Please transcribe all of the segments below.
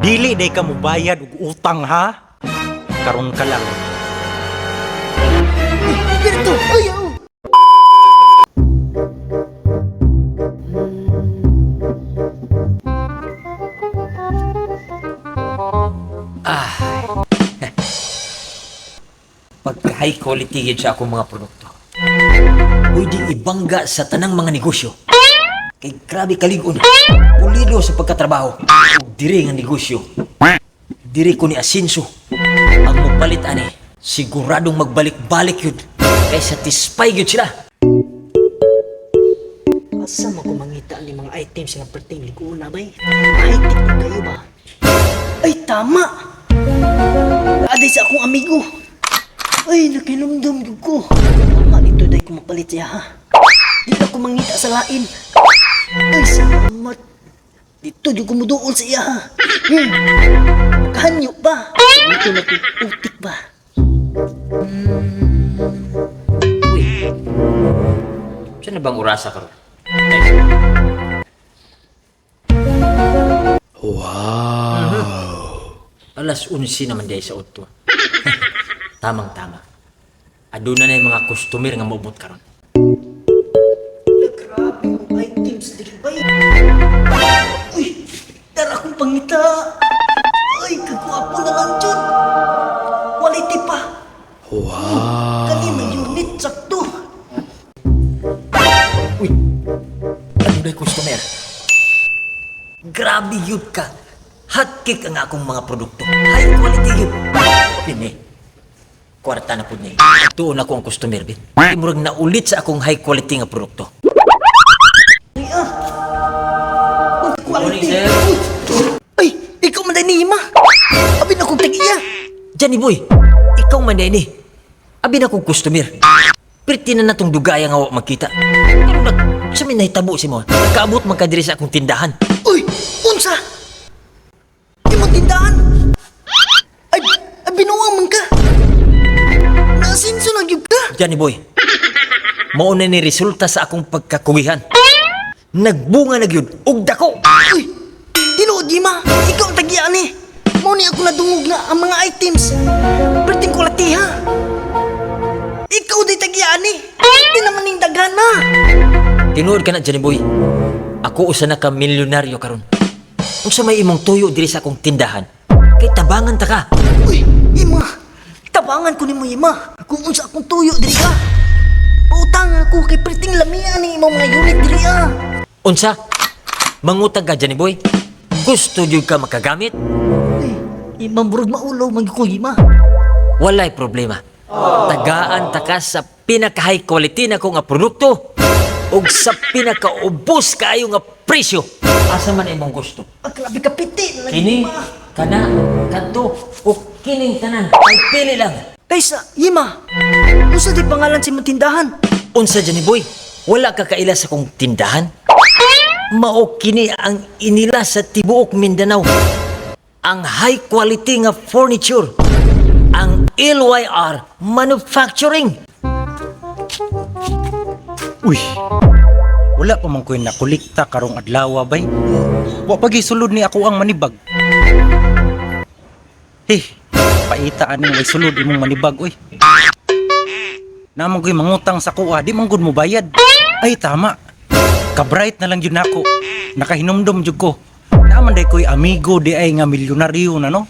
Dili day ka mo bayad og utang ha. Karon ka lang. Berto, ayaw. Pagka-high quality yun sa akong mga produkto. Pwede ibangga sa tanang mga negosyo. Kay grabe kaligon. Pulido sa pagkatrabaho. Ug diri nga negosyo. Diri ko ni asinso. Ang mupalit ani, siguradong magbalik-balik yun. Kay satisfy yun sila. Asa mo kumangita ni mga items nga perting liguna bay? High-tech na kayo ba? Ay, tama! Naaday sa akong amigo. Ay, nakinumdum yung ko. Tama dito day ko mapalit siya ha. Di na ko mangita sa lain. Ay, salamat. Dito yung kumuduol sa iya ha. Makahanyo pa. Dito na kong utik ba? Uy, saan na bang urasa ka ron? Alas 11 naman diay sa utto. Tamang-tama. Aduna na yung mga customer nga maubot karon. Grabe yung items dito bay. Uy, tara akong pangita. Ay, kagwapo na lang dyan. Quality pa. Wow. Kanina unit, sakto. Uy, ano na yung customer? Grabe yun ka. Hot cake ang akong mga produkto. High quality yun. Pini, kwarta na po niya. Tuon ako ang customer, bin. Imurag na ulit sa akong high quality nga produkto. Ay, ah. Good Morning, quality. sir. Ay, ikaw man din ni Ima. Abin akong tag-iya. Johnny boy, ikaw man din eh. Abi na akong customer. Pretty na natong dugaya nga wa magkita. Pero sa min nahitabo si mo. Nagkaabot man ka diri sa akong tindahan. Uy, unsa? Di mo tindahan? Ay, binuwang man ka. Naasinso na gyud ka. Johnny boy, mauna ni resulta sa akong pagkakugihan. Nagbunga na gyud og dako. Uy, tinuod Ima. Ikaw ang tag-iya ni. Mao ni ako nadungog na ang mga items. Perting quality ha. Ikaw di tag-iya ni. Di naman ning daghan na. Tinuod ka na, Johnny boy. Ako usa na ka milyonaryo karon. Kung sa may imong tuyo diri sa akong tindahan, kay tabangan ta ka. Uy, Ima. Tabangan ko ni mo, Ima. Kung unsa akong tuyo diri ka. Utang ako kay perting lamian ni imong mga unit diri ah. Unsa? Mangutang ka, Johnny boy. Gusto jud ka makagamit? Uy, Ima murag maulaw man ko, Ima. Walay problema. Tagaan ta ka sa pinaka-high quality na ko nga produkto ug sa pinaka-ubos kaayo nga presyo. Asa man imong gusto? Ang grabe ka piti na lang, Kini, Ima. kana, kadto, o kining tanan. Ay pili lang. Kaysa, Ima. Unsa di pangalan sa imong tindahan? Unsa, Johnny boy? Wala ka kaila sa kong tindahan? Mao kini ang inila sa tibuok Mindanao. Ang high quality nga furniture. Ang LYR Manufacturing. Uy. Wala pa man ko yung nakulikta karong adlaw bay. Wa pagi sulod ni ako ang manibag. Paita aning may sulod imong manibag uy. Namang ko'y mangutang sa kuha, di man gud mo bayad. Ay tama. Ka-bright na lang yun ako. Nakahinumdum jud ko. Naman day ko'y amigo di ay nga milyonaryo na no.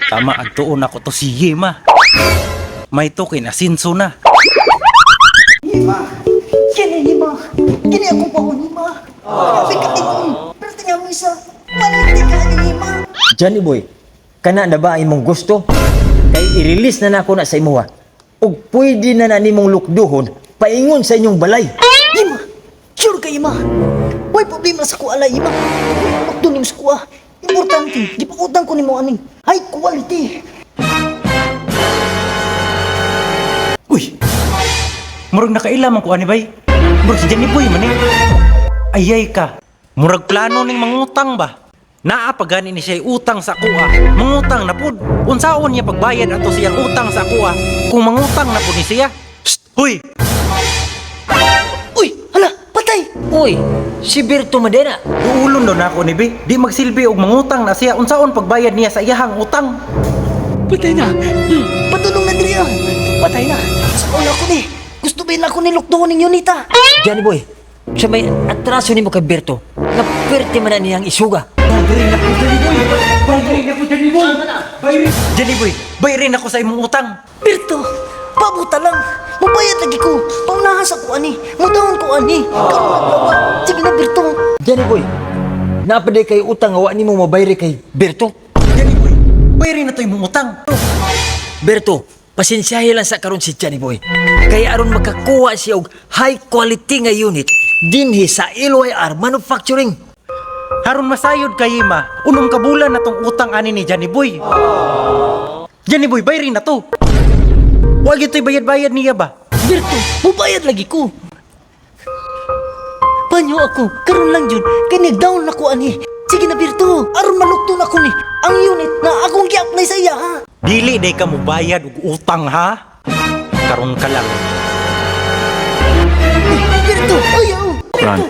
Tama agtuon ako to si Yema. May to kay nasinso na. Ima. Kini, Ima. Kini akong pahon, Ima. Grabe ka tikong. Pero tingnan mo isa. Maliti ka ni Ima. Johnny boy, kana na ba imong gusto? Kay i-release na nako na sa imuha. Ug pwede na nimong lukduhon paingon sa inyong balay. Ima. Sure ka, Ima. May problema sa kuala, Ima. Magdunim sa kuha. Importante. Di pa utang ko ni mo aning. High quality. Uy! Murag nakaila man ko ani bay. Murag si Jenny Boy man eh. Ayay ka. Murag plano ning mangutang ba? Naa pa gani ni siya utang sa kuha. Mangutang na pud. Unsaon niya pagbayad ato siyang utang sa kuha? Kung mangutang na pud ni siya. Psst! Huy! Uy, hala, patay. Uy, Si Berto Madena. Duulon daw na ako ni Bay. Di magsilbi og mangutang na siya unsaon pagbayad niya sa iyahang utang. Patay na. Patulong na diri ah. Patay na. Sa una ko ni. Gusto ba ako ni Lukdoon ng Yunita? Johnny Boy, sa may atraso ni mo kay Berto, napwerte man na niyang isuga. Johnny Boy, bayarin ako sa imong utang. Berto, pabuta lang. Mabayad lagi ko. Paunahan sa ko ani. Mudahon ko ani. Karon naglawa. Sige na Berto. Johnny Boy, napaday kay utang awa ni mo mabayri kay Berto. Johnny Boy, bayarin na to imong utang. Berto, pasensyahe lang sa karon si Johnny Boy. Kaya aron makakuha siya og high quality nga unit dinhi sa LYR Manufacturing. Haron masayod kay ma. Unom ka bulan na tong utang ani ni Johnny Boy. Johnny Boy, bayarin na to. Wag ito'y bayad-bayad niya ba? Berto, mabayad lagi ko. Panyo ako. Karon lang yun. Kaya nag-down ako ani. Sige na Berto. Aron malukto na ko ni. Ang unit na akong gi-apply sa iya ha. Dili day ka mo bayad og utang ha. Karon ka lang. Berto, ayaw. Berto.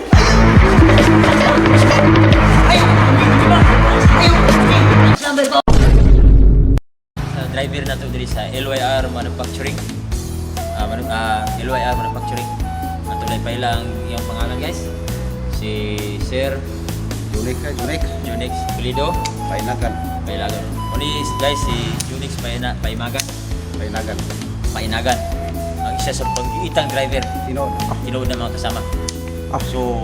Driver na to diri sa LYR Manufacturing. LYR Manufacturing. Ato lang pailang yung pangalan guys. Si Sir Junix Pulido Painagan. Pailagan. Oni guys si Junix Paimagan. Painagan. Ang isa sa pag-iitang driver. Tinood na mga kasama. So,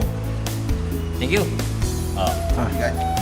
thank you. Okay.